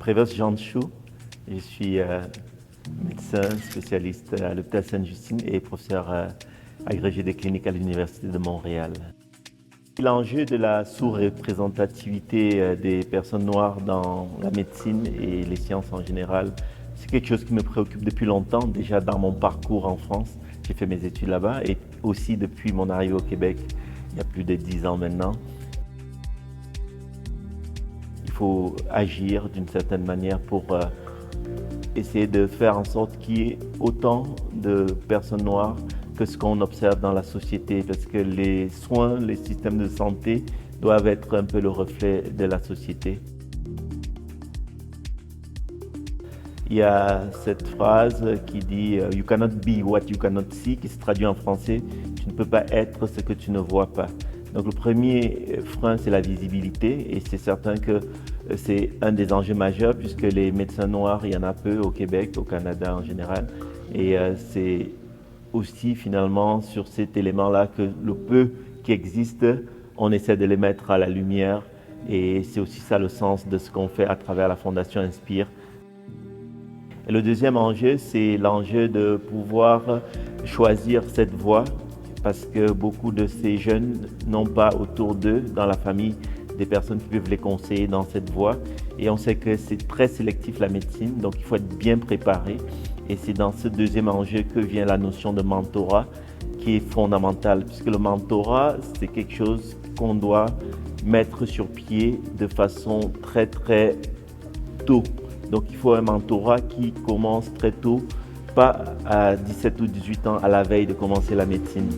Prévost Jean Chou, je suis médecin spécialiste à l'hôpital Sainte-Justine et professeur agrégé des cliniques à l'Université de Montréal. L'enjeu de la sous-représentativité des personnes noires dans la médecine et les sciences en général, c'est quelque chose qui me préoccupe depuis longtemps, déjà dans mon parcours en France. J'ai fait mes études là-bas et aussi depuis mon arrivée au Québec, il y a plus de 10 ans maintenant. Il faut agir d'une certaine manière pour essayer de faire en sorte qu'il y ait autant de personnes noires que ce qu'on observe dans la société, parce que les soins, les systèmes de santé doivent être un peu le reflet de la société. Il y a cette phrase qui dit « You cannot be what you cannot see », qui se traduit en français « Tu ne peux pas être ce que tu ne vois pas ». Donc le premier frein, c'est la visibilité, et c'est certain que c'est un des enjeux majeurs puisque les médecins noirs, il y en a peu au Québec, au Canada en général, et c'est aussi finalement sur cet élément-là que le peu qui existe, on essaie de les mettre à la lumière, et c'est aussi ça le sens de ce qu'on fait à travers la Fondation Inspire. Et le deuxième enjeu, c'est l'enjeu de pouvoir choisir cette voie, parce que beaucoup de ces jeunes n'ont pas autour d'eux, dans la famille, des personnes qui peuvent les conseiller dans cette voie. Et on sait que c'est très sélectif la médecine, donc il faut être bien préparé. Et c'est dans ce deuxième enjeu que vient la notion de mentorat, qui est fondamentale, puisque le mentorat, c'est quelque chose qu'on doit mettre sur pied de façon très tôt. Donc il faut un mentorat qui commence très tôt, pas à 17 ou 18 ans à la veille de commencer la médecine.